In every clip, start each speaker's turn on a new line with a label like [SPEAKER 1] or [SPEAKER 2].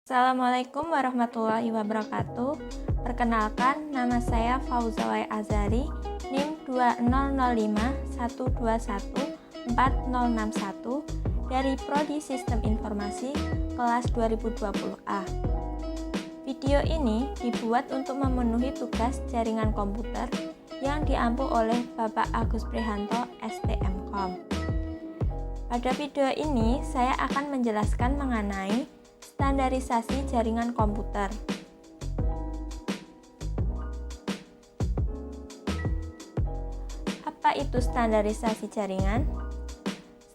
[SPEAKER 1] Assalamualaikum warahmatullahi wabarakatuh. Perkenalkan, nama saya Fauzawai Azari, NIM 2051214061 dari Prodi Sistem Informasi kelas 2020A. Video ini dibuat untuk memenuhi tugas jaringan komputer yang diampu oleh Bapak Agus Prihanto, STMKOM. Pada video ini, saya akan menjelaskan mengenai standarisasi jaringan komputer. Apa itu standarisasi jaringan?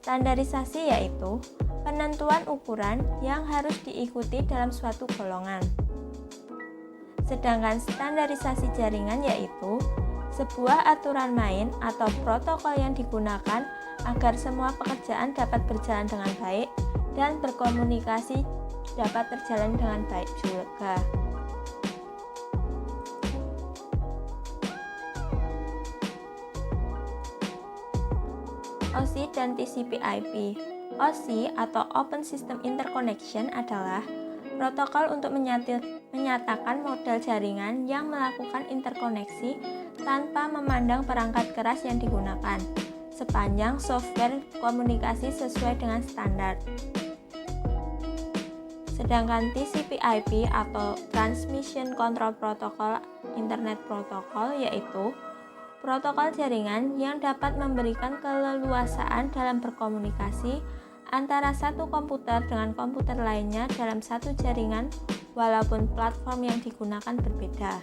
[SPEAKER 1] Standarisasi yaitu penentuan ukuran yang harus diikuti dalam suatu golongan. Sedangkan standarisasi jaringan yaitu sebuah aturan main atau protokol yang digunakan agar semua pekerjaan dapat berjalan dengan baik dan berkomunikasi dapat terjalin dengan baik juga. OSI dan TCP/IP. OSI atau Open System Interconnection adalah protokol untuk menyatakan model jaringan yang melakukan interkoneksi tanpa memandang perangkat keras yang digunakan, sepanjang software komunikasi sesuai dengan standar. Sedangkan TCP/IP atau Transmission Control Protocol Internet Protocol yaitu protokol jaringan yang dapat memberikan keleluasaan dalam berkomunikasi antara satu komputer dengan komputer lainnya dalam satu jaringan walaupun platform yang digunakan berbeda.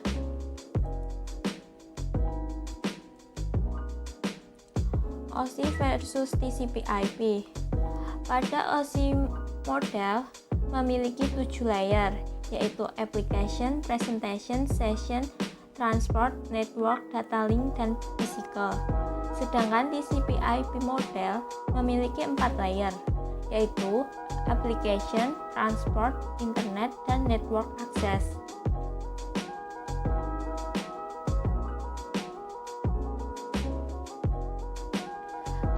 [SPEAKER 1] OSI versus TCP/IP. Pada OSI model memiliki 7 layer, yaitu application, presentation, session, transport, network, data link, dan physical. Sedangkan TCP/IP model memiliki 4 layer, yaitu application, transport, internet, dan network access.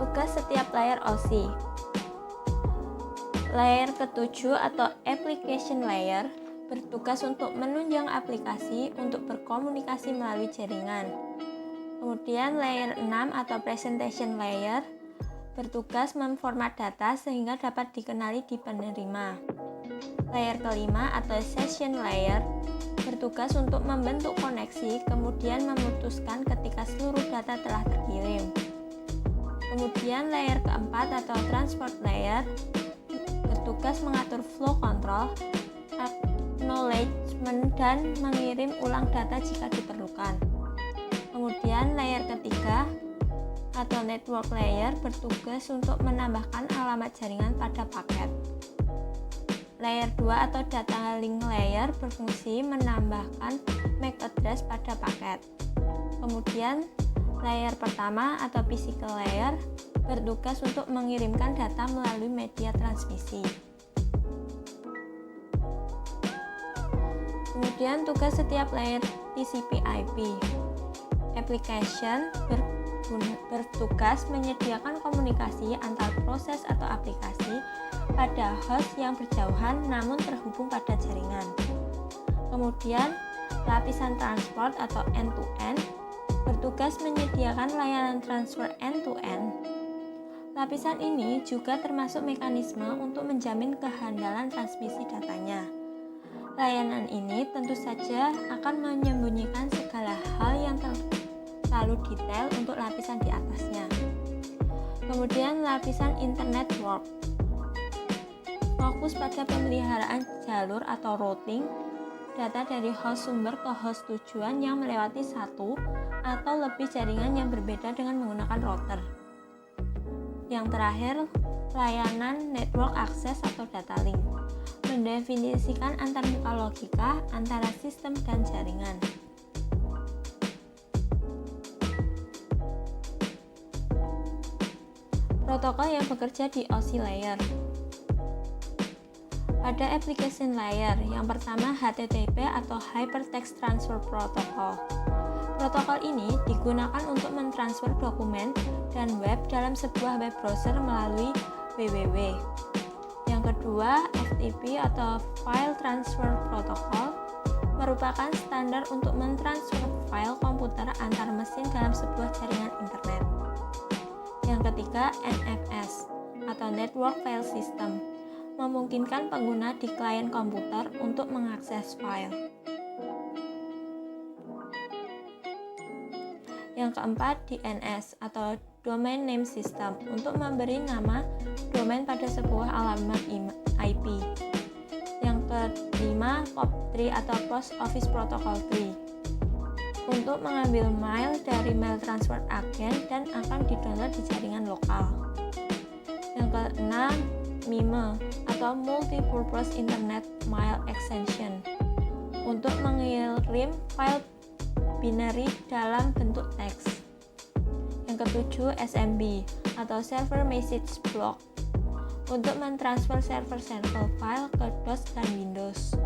[SPEAKER 1] Tugas setiap layer OSI. Layer ke-7 atau application layer bertugas untuk menunjang aplikasi untuk berkomunikasi melalui jaringan. Kemudian layer 6 atau presentation layer bertugas memformat data sehingga dapat dikenali di penerima. Layer ke-5 atau session layer bertugas untuk membentuk koneksi kemudian memutuskan ketika seluruh data telah terkirim. Kemudian layer ke-4 atau transport layer bertugas mengatur flow control, acknowledgement, dan mengirim ulang data jika diperlukan. Kemudian layer ketiga atau network layer bertugas untuk menambahkan alamat jaringan pada paket. Layer 2 atau data link layer berfungsi menambahkan MAC address pada paket. Kemudian layer pertama atau physical layer bertugas untuk mengirimkan data melalui media transmisi. Kemudian tugas setiap layer TCP/IP. Application bertugas menyediakan komunikasi antar proses atau aplikasi pada host yang berjauhan namun terhubung pada jaringan. Kemudian lapisan transport atau end-to-end bertugas menyediakan layanan transfer end-to-end. Lapisan ini juga termasuk mekanisme untuk menjamin kehandalan transmisi datanya. Layanan ini tentu saja akan menyembunyikan segala hal yang terlalu detail untuk lapisan di atasnya. Kemudian lapisan internet network fokus pada pemeliharaan jalur atau routing data dari host sumber ke host tujuan yang melewati satu atau lebih jaringan yang berbeda dengan menggunakan router. Yang terakhir, layanan network access atau data link mendefinisikan antarmuka logika antara sistem dan jaringan. Protokol yang bekerja di OSI layer. Pada application layer, yang pertama HTTP atau Hypertext Transfer Protocol. Protokol ini digunakan untuk mentransfer dokumen dan web dalam sebuah web browser melalui www. Yang kedua, FTP atau File Transfer Protocol merupakan standar untuk mentransfer file komputer antar mesin dalam sebuah jaringan internet. Yang ketiga, NFS atau Network File System memungkinkan pengguna di klien komputer untuk mengakses file. Yang keempat, DNS atau Domain Name System untuk memberi nama domain pada sebuah alamat IP. Yang kelima, POP3 atau Post Office Protocol 3 untuk mengambil mail dari mail transfer agent dan akan didownload di jaringan lokal. Yang keenam, MIME atau Multipurpose Internet Mail Extension untuk mengirim file binary dalam bentuk teks. Yang ketujuh, SMB atau Server Message Block untuk mentransfer server-server file ke DOS dan Windows.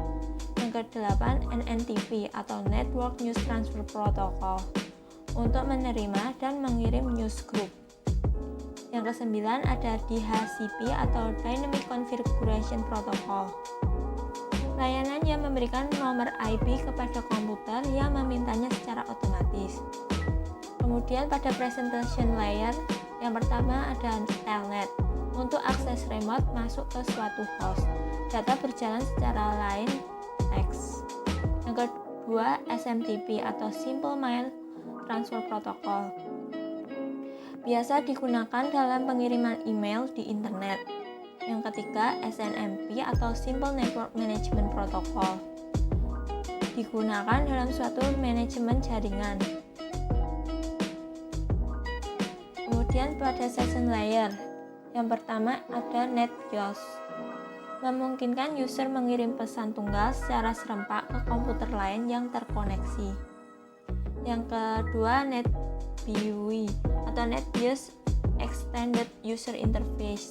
[SPEAKER 1] Yang kedelapan, NNTP atau Network News Transfer Protocol untuk menerima dan mengirim newsgroup. Yang kesembilan, ada DHCP atau Dynamic Configuration Protocol, layanan yang memberikan nomor IP kepada komputer yang memintanya secara otomatis. Kemudian pada presentation layer, yang pertama ada Telnet untuk akses remote masuk ke suatu host. Data berjalan secara line text. Yang kedua, SMTP atau Simple Mail Transfer Protocol. Biasa digunakan dalam pengiriman email di internet. Yang ketiga, SNMP atau Simple Network Management Protocol. Digunakan dalam suatu manajemen jaringan. Kemudian pada session layer, yang pertama ada NetBIOS, memungkinkan user mengirim pesan tunggal secara serempak ke komputer lain yang terkoneksi. Yang kedua, NetBIOS atau NetBIOS Extended User Interface,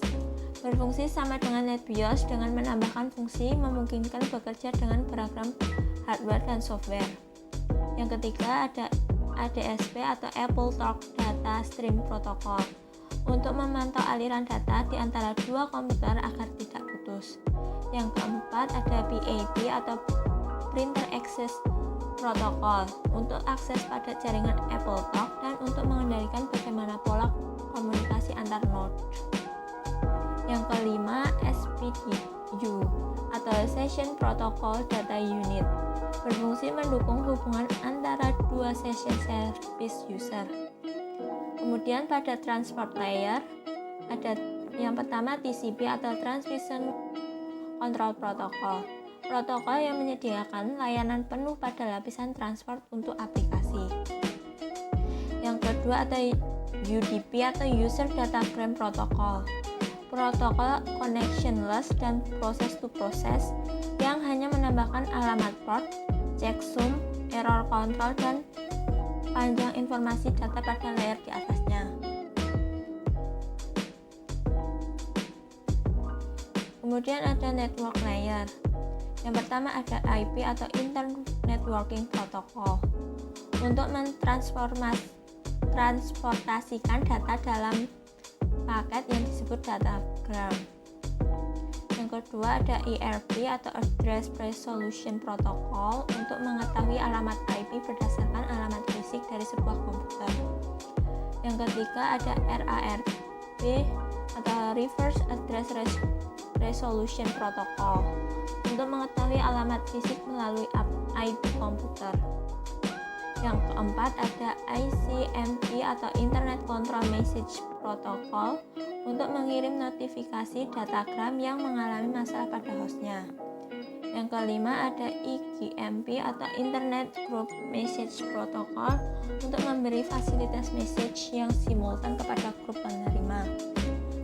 [SPEAKER 1] berfungsi sama dengan NetBIOS dengan menambahkan fungsi memungkinkan bekerja dengan beragam hardware dan software. Yang ketiga ada ADSP atau Apple Talk Data Stream Protocol untuk memantau aliran data di antara dua komputer agar tidak putus. Yang keempat ada PAP atau Printer Access Protocol untuk akses pada jaringan Apple Talk dan untuk mengendalikan bagaimana pola komunikasi antar node. Yang kelima, SPDU atau Session Protocol Data Unit, berfungsi mendukung hubungan antara dua session service user. Kemudian pada transport layer ada yang pertama TCP atau Transmission Control Protocol, protokol yang menyediakan layanan penuh pada lapisan transport untuk aplikasi. Yang kedua ada UDP atau User Datagram Protocol, protokol connectionless dan process to process yang hanya menambahkan alamat port, checksum, error control, dan panjang informasi data pada layer di atasnya. Kemudian ada network layer. Yang pertama ada IP atau Internet Networking Protocol untuk mentransportasikan data dalam paket yang disebut datagram. Yang kedua ada ERP atau Address Resolution Protocol untuk mengetahui alamat IP berdasarkan alamat fisik dari sebuah komputer. Yang ketiga ada RARP atau Reverse Address Resolution Protocol untuk mengetahui alamat fisik melalui IP komputer. Yang keempat ada ICMP atau Internet Control Message Protocol untuk mengirim notifikasi datagram yang mengalami masalah pada hostnya. Yang kelima ada IGMP atau Internet Group Message Protocol untuk memberi fasilitas message yang simultan kepada grup penerima.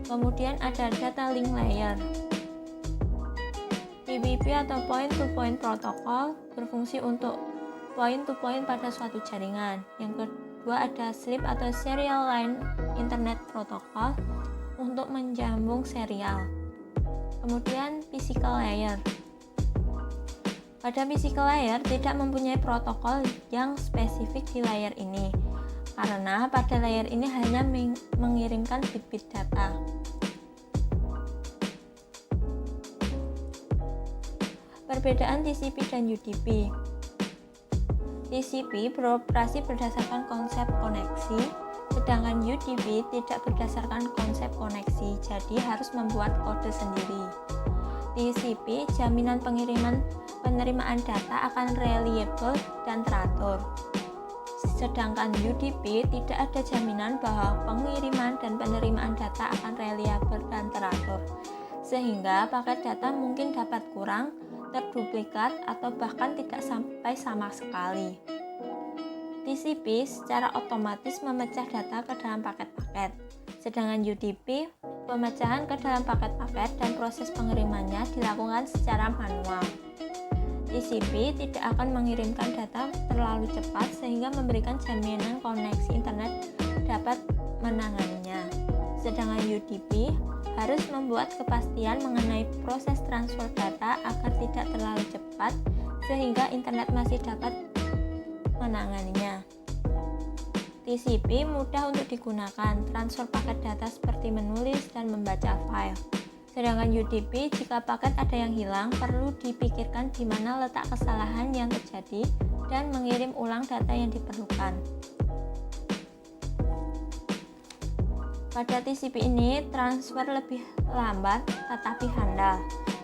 [SPEAKER 1] Kemudian ada Data Link Layer. PPP atau Point to Point Protocol berfungsi untuk point to point pada suatu jaringan. Yang kedua ada SLIP atau Serial Line Internet Protocol untuk menjambung serial. Kemudian Physical Layer. Pada physical layer tidak mempunyai protokol yang spesifik di layer ini, karena pada layer ini hanya mengirimkan bit-bit data. Perbedaan TCP dan UDP. TCP beroperasi berdasarkan konsep koneksi, sedangkan UDP tidak berdasarkan konsep koneksi, jadi harus membuat kode sendiri. TCP, jaminan penerimaan data akan reliable dan teratur. Sedangkan UDP tidak ada jaminan bahwa pengiriman dan penerimaan data akan reliable dan teratur, sehingga paket data mungkin dapat kurang, terduplikat, atau bahkan tidak sampai sama sekali. TCP secara otomatis memecah data ke dalam paket-paket, sedangkan UDP pemecahan ke dalam paket-paket dan proses pengirimannya dilakukan secara manual. TCP tidak akan mengirimkan data terlalu cepat sehingga memberikan jaminan koneksi internet dapat menanganinya. Sedangkan UDP harus membuat kepastian mengenai proses transfer data agar tidak terlalu cepat sehingga internet masih dapat menanganinya. TCP mudah untuk digunakan, transfer paket data seperti menulis dan membaca file. Sedangkan UDP, jika paket ada yang hilang, perlu dipikirkan di mana letak kesalahan yang terjadi dan mengirim ulang data yang diperlukan. Pada TCP ini, transfer lebih lambat tetapi handal.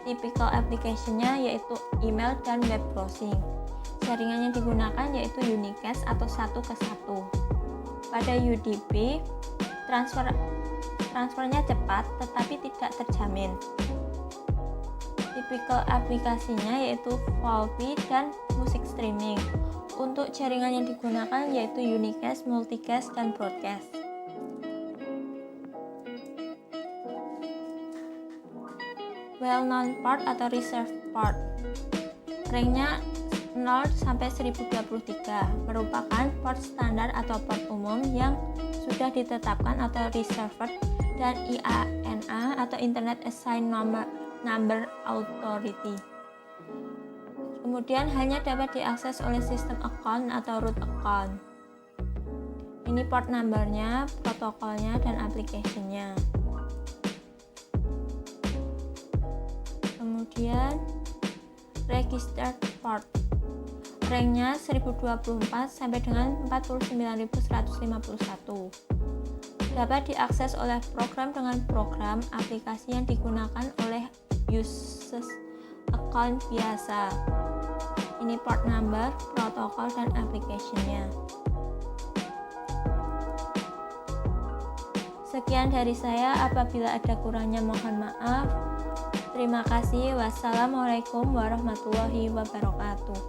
[SPEAKER 1] Typical application-nya yaitu email dan web browsing. Jaringan yang digunakan yaitu unicast atau 1 ke 1. Pada UDP, transfernya cepat tetapi tidak terjamin. Typical aplikasinya yaitu VoIP dan musik streaming. Untuk jaringan yang digunakan yaitu unicast, multicast, dan broadcast. Well-known port atau reserved port. Ringnya 0 sampai 1023 merupakan port standar atau port umum yang sudah ditetapkan atau reserved, dan IANA atau Internet Assigned Number Authority. Kemudian hanya dapat diakses oleh sistem account atau root account. Ini port numbernya, protokolnya, dan application-nya. Kemudian registered port. Ranknya 1024 sampai dengan 49151. Dapat diakses oleh program dengan program aplikasi yang digunakan oleh users account biasa. Ini port number, protokol, dan application-nya. Sekian dari saya, apabila ada kurangnya mohon maaf. Terima kasih. Wassalamualaikum warahmatullahi wabarakatuh.